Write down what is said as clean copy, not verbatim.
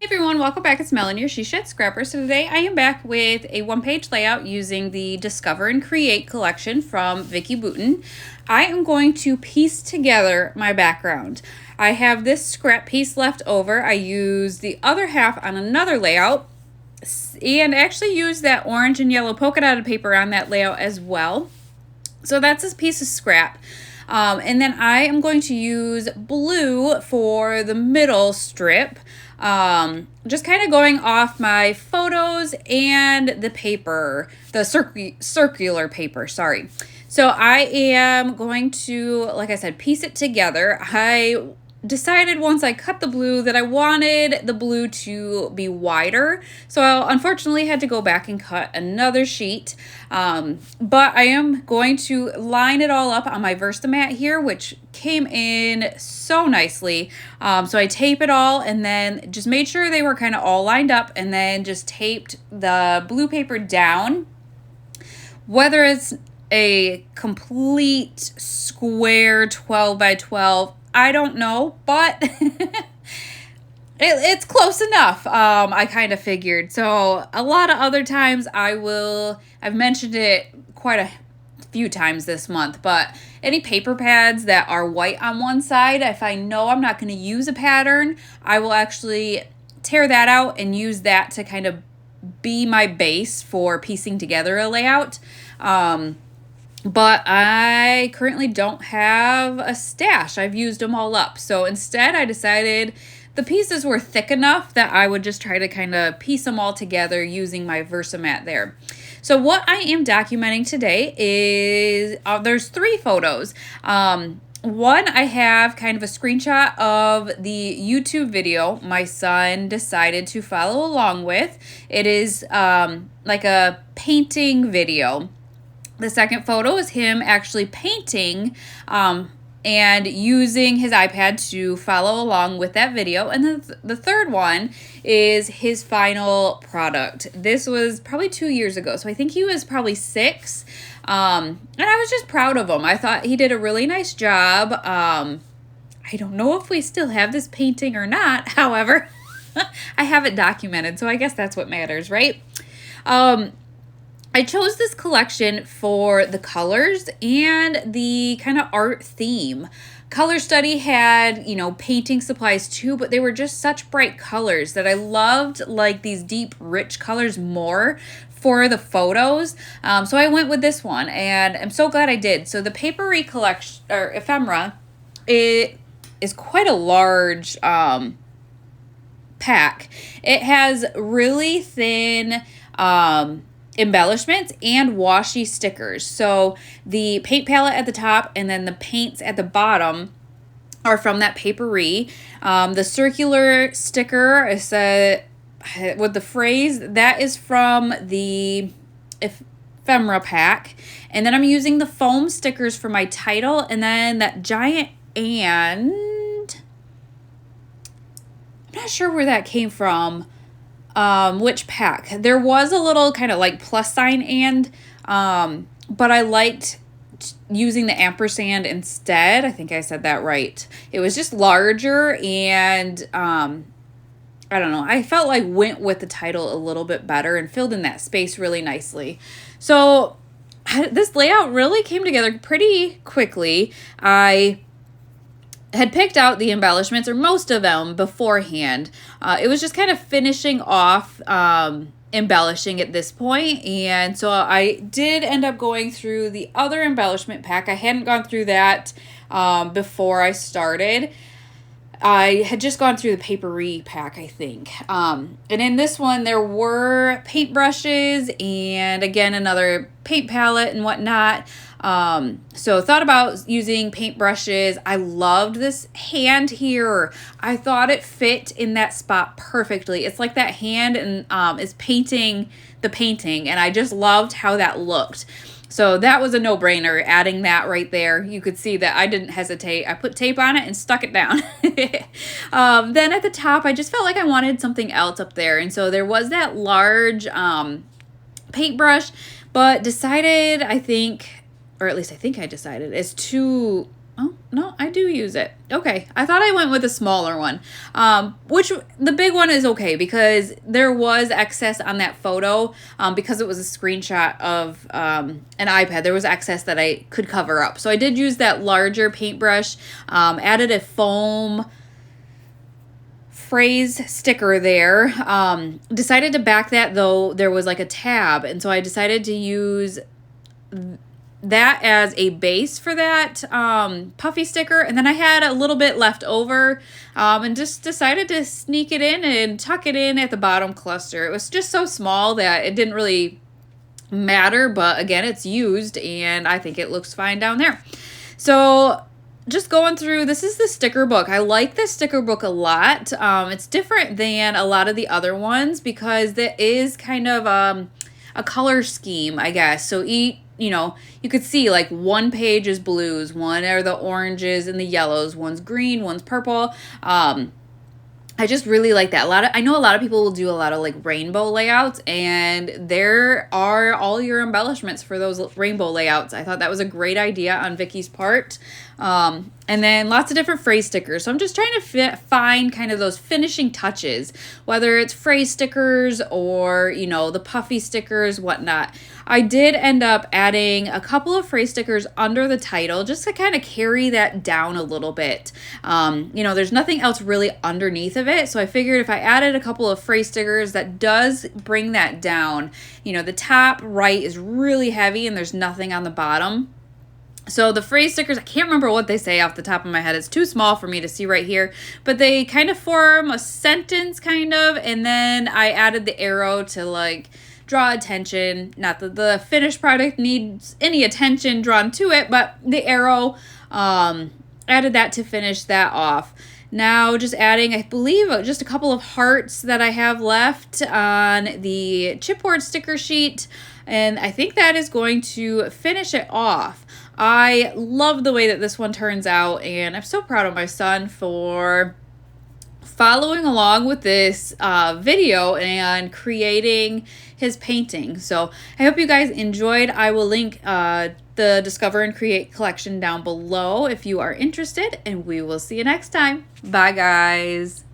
Everyone, welcome back. It's Melanie, your She Shed Scrapper. So today I am back with a one-page layout using the Discover and Create collection from Vicki Boutin. I am going to piece together my background. I have this scrap piece left over. I used the other half on another layout and actually used that orange and yellow polka dotted paper on that layout as well. So that's this piece of scrap. And then I am going to use blue for the middle strip. Just kind of going off my photos and the paper, the circular paper, sorry. So I am going to, like I said, piece it together. I decided once I cut the blue that I wanted the blue to be wider. So I unfortunately had to go back and cut another sheet. But I am going to line it all up on my Versamat here, which came in so nicely. So I tape it all and then just made sure they were kind of all lined up and then just taped the blue paper down. Whether it's a complete square 12 by 12, I don't know, but it's close enough. I kind of figured. So a lot of other times I've mentioned it quite a few times this month, but any paper pads that are white on one side, if I know I'm not going to use a pattern, I will actually tear that out and use that to kind of be my base for piecing together a layout. But I currently don't have a stash. I've used them all up. So instead I decided the pieces were thick enough that I would just try to kind of piece them all together using my Versamat there. So what I am documenting today is, there's 3 photos. One, I have kind of a screenshot of the YouTube video my son decided to follow along with. It is like a painting video. The second photo is him actually painting and using his iPad to follow along with that video. And then the third one is his final product. This was probably 2 years ago, so I think he was probably 6. And I was just proud of him. I thought he did a really nice job. I don't know if we still have this painting or not. However, I have it documented, so I guess that's what matters, right? I chose this collection for the colors and the kind of art theme. Color Study had, painting supplies too, but they were just such bright colors that I loved like these deep, rich colors more for the photos. So I went with this one and I'm so glad I did. So the Papery collection, or ephemera, it is quite a large pack. It has really thin embellishments and washi stickers. So the paint palette at the top and then the paints at the bottom are from that Papery. The circular sticker is with the phrase that is from the ephemera pack. And then I'm using the foam stickers for my title and then that giant and I'm not sure where that came from. Which pack. There was a little kind of like plus sign and, but I liked using the ampersand instead. I think I said that right. It was just larger and, I don't know. I felt like went with the title a little bit better and filled in that space really nicely. So this layout really came together pretty quickly. I had picked out the embellishments, or most of them, beforehand. It was just kind of finishing off embellishing at this point, and so I did end up going through the other embellishment pack. I hadn't gone through that before I started. I had just gone through the Papery pack, I think. And in this one, there were paintbrushes and, again, another paint palette and whatnot. So thought about using paintbrushes. I loved this hand here. I thought it fit in that spot perfectly. It's like that hand and is painting the painting, and I just loved how that looked. So that was a no-brainer, adding that right there. You could see that I didn't hesitate. I put tape on it and stuck it down. Then at the top, I just felt like I wanted something else up there. And so there was that large paintbrush, but decided, I think, or at least I think I decided, is too Oh, no, I do use it. Okay, I thought I went with a smaller one, which the big one is okay because there was excess on that photo because it was a screenshot of an iPad. There was excess that I could cover up. So I did use that larger paintbrush, added a foam phrase sticker there. Decided to back that though there was like a tab, and so I decided to use that as a base for that puffy sticker, and then I had a little bit left over and just decided to sneak it in and tuck it in at the bottom cluster. It was just so small that it didn't really matter, but again, it's used and I think it looks fine down there. So just going through, this is the sticker book. I like this sticker book a lot. It's different than a lot of the other ones because there is kind of a color scheme, I guess. So you could see like one page is blues, one are the oranges and the yellows, one's green, one's purple. I just really like that. I know a lot of people will do a lot of like rainbow layouts, and there are all your embellishments for those rainbow layouts. I thought that was a great idea on Vicki's part. And then lots of different phrase stickers. So I'm just trying to find kind of those finishing touches, whether it's phrase stickers or, the puffy stickers, whatnot. I did end up adding a couple of phrase stickers under the title just to kind of carry that down a little bit. There's nothing else really underneath of it. So I figured if I added a couple of phrase stickers, that does bring that down. The top right is really heavy and there's nothing on the bottom. So the phrase stickers, I can't remember what they say off the top of my head. It's too small for me to see right here, but they kind of form a sentence kind of, and then I added the arrow to like draw attention. Not that the finished product needs any attention drawn to it, but the arrow, added that to finish that off. Now just adding, I believe, just a couple of hearts that I have left on the chipboard sticker sheet, and I think that is going to finish it off. I love the way that this one turns out, and I'm so proud of my son for following along with this video and creating his painting. So I hope you guys enjoyed. I will link the Discover and Create collection down below if you are interested, and we will see you next time. Bye, guys.